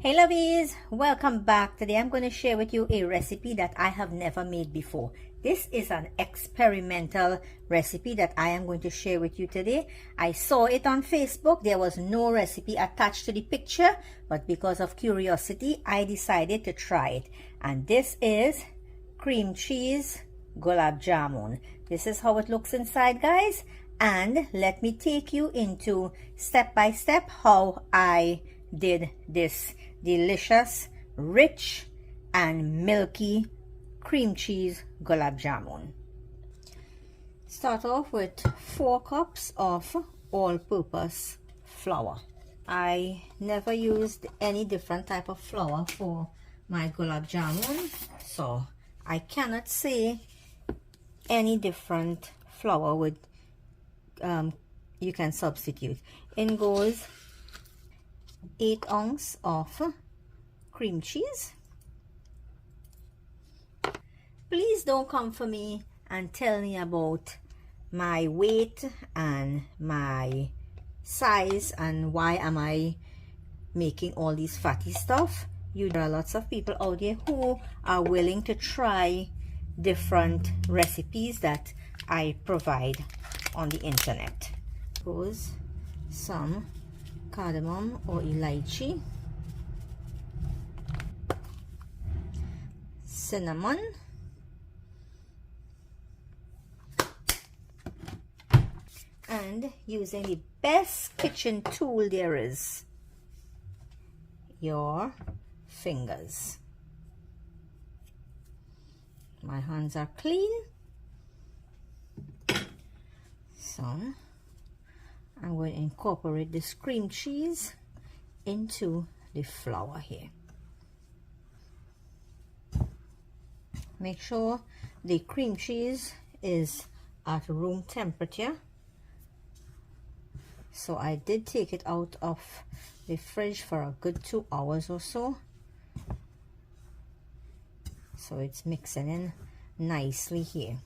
Hey lovies, welcome back. Today I'm going to share with you a recipe that I have never made before. This is an experimental recipe that I am going to share with you today. I saw it on Facebook. There was no recipe attached to the picture, but because of curiosity I decided to try it. And this is cream cheese Goolab Jamoon. This is how it looks inside, guys, and let me take you into step by step how I did this delicious, rich and milky cream cheese Goolab Jamoon. Start off with 4 cups of all-purpose flour. I never used any different type of flour for my Goolab Jamoon, so I cannot say any different flour would you can substitute. In goes 8 ounces of cream cheese. Please don't come for me and tell me about my weight and my size and why am I making all these fatty stuff. There are lots of people out there who are willing to try different recipes that I provide on the internet. Goes some cardamom or elaichi, cinnamon, and using the best kitchen tool there is, your fingers. My hands are clean, so I'm going to incorporate this cream cheese into the flour here. Make sure the cream cheese is at room temperature. So I did take it out of the fridge for a good 2 hours or so. So it's mixing in nicely here.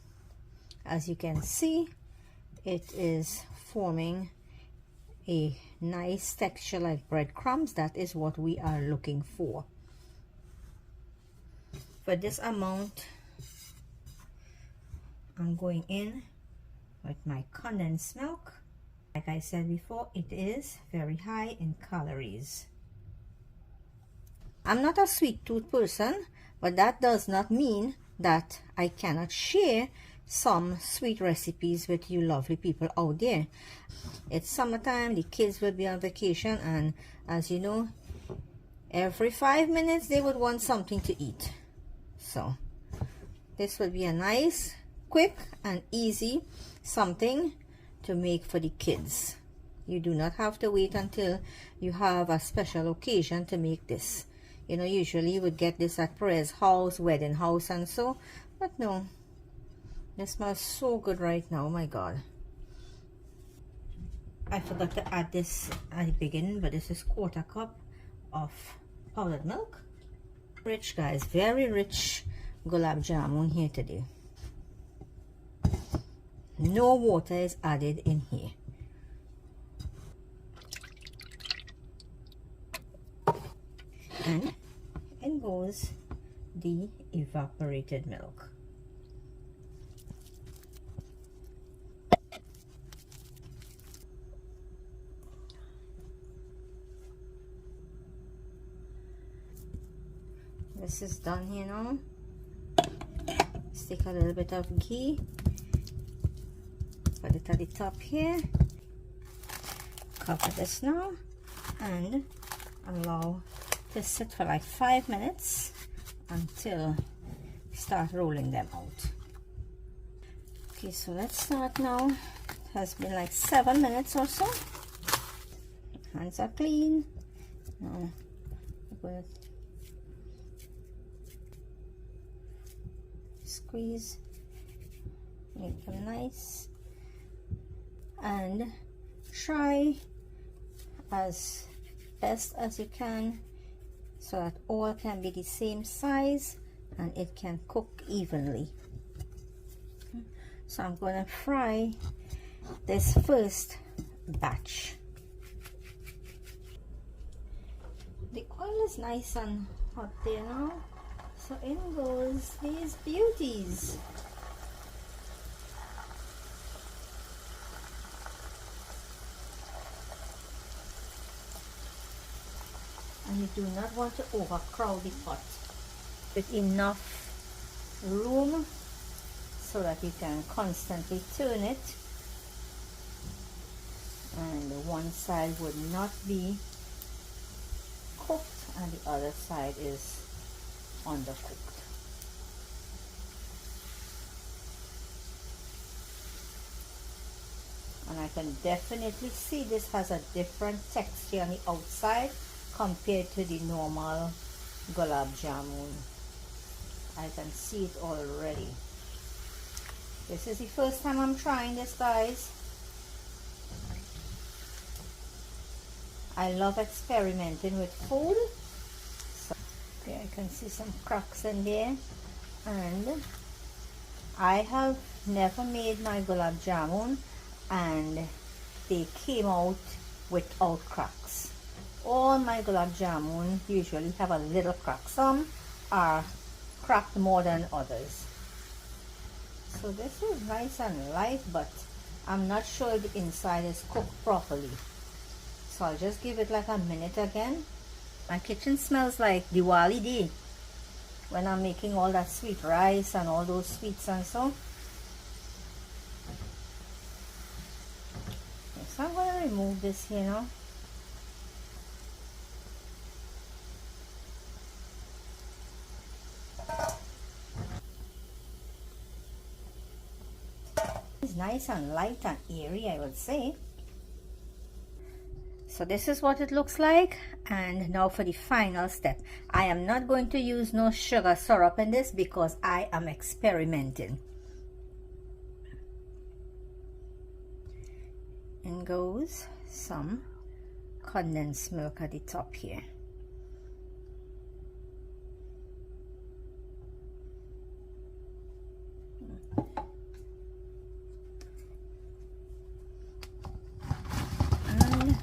As you can see, it is forming a nice texture like breadcrumbs. That is what we are looking for. For this amount, I'm going in with my condensed milk. Like I said before, it is very high in calories. I'm not a sweet tooth person, but that does not mean that I cannot share some sweet recipes with you lovely people out there. It's summertime, the kids will be on vacation, and as you know, every 5 minutes they would want something to eat. So this will be a nice, quick and easy something to make for the kids. You do not have to wait until you have a special occasion to make this. You know, usually you would get this at Perez's house, wedding house and so, but no. This smells so good right now, oh my god. I forgot to add this at the beginning, but this is 1/4 cup of powdered milk. Rich, guys, very rich Goolab Jamoon here today. No water is added in here. And in goes the evaporated milk. This is done here now. Stick a little bit of ghee. Put it at the top here. Cover this now and allow to sit for like 5 minutes until we start rolling them out. Okay, so let's start now. It has been like 7 minutes or so. Hands are clean. Now we're going to squeeze, make them nice, and try as best as you can so that all can be the same size and it can cook evenly. So I'm going to fry this first batch. The oil is nice and hot there now. So in goes these beauties. And you do not want to overcrowd the pot, with enough room so that you can constantly turn it, and one side would not be cooked and the other side is undercooked. And I can definitely see this has a different texture on the outside compared to the normal gulab jamun. I can see it already. This is the first time I'm trying this, guys. I love experimenting with food. So, okay, I can see some cracks in there. And I have never made my gulab jamun and they came out without cracks. All my gulab jamun usually have a little crack. Some are cracked more than others. So this is nice and light, but I'm not sure if the inside is cooked properly. So I'll just give it like a minute again. My kitchen smells like Diwali day when I'm making all that sweet rice and all those sweets and so. So I'm going to remove this here now. It's nice and light and airy, I would say. So this is what it looks like. And now for the final step. I am not going to use no sugar syrup in this because I am experimenting. In goes some condensed milk at the top here. And I'm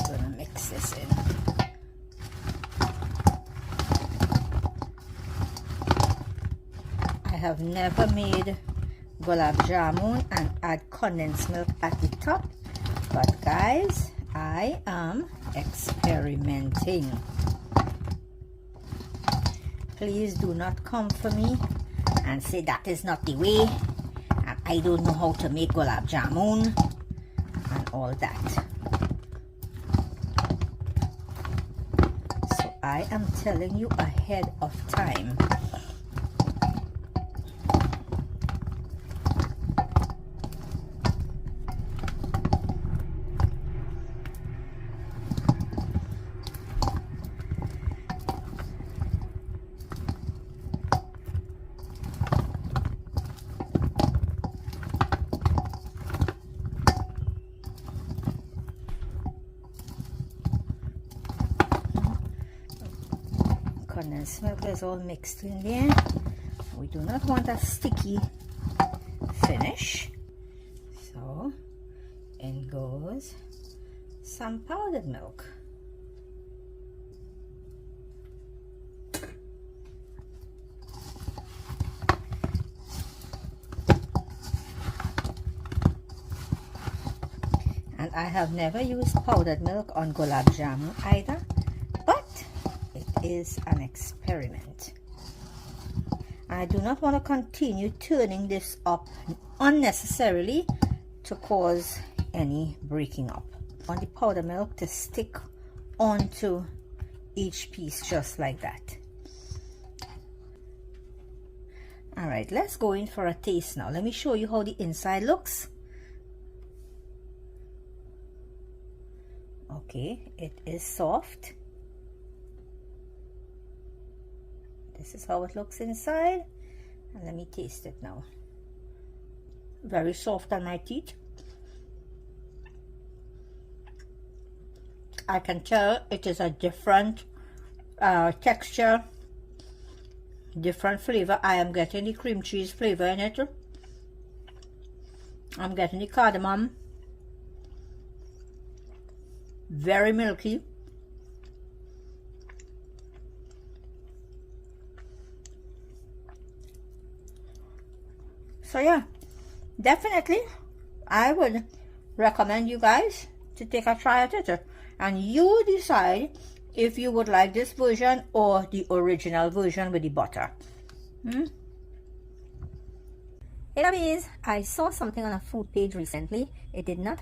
gonna mix this in. I have never made gulab jamun and add condensed milk at the top, but guys, I am experimenting. Please do not come for me and say that is not the way and I don't know how to make gulab jamun and all that. So I am telling you ahead of time. Condensed milk is all mixed in there. We do not want a sticky finish. So in goes some powdered milk. And I have never used powdered milk on gulab jamun either, but it is an experiment. I do not want to continue turning this up unnecessarily to cause any breaking up. I want the powder milk to stick onto each piece just like that. Alright, let's go in for a taste now. Let me show you how the inside looks. Okay, it is soft. This is how it looks inside, and let me taste it now. Very soft on my teeth. I can tell it is a different texture, different flavor. I am getting the cream cheese flavor in it. I'm getting the cardamom. Very milky. So yeah, definitely I would recommend you guys to take a try at it, and you decide if you would like this version or the original version with the butter. Hey lovies, I saw something on a food page recently. It did not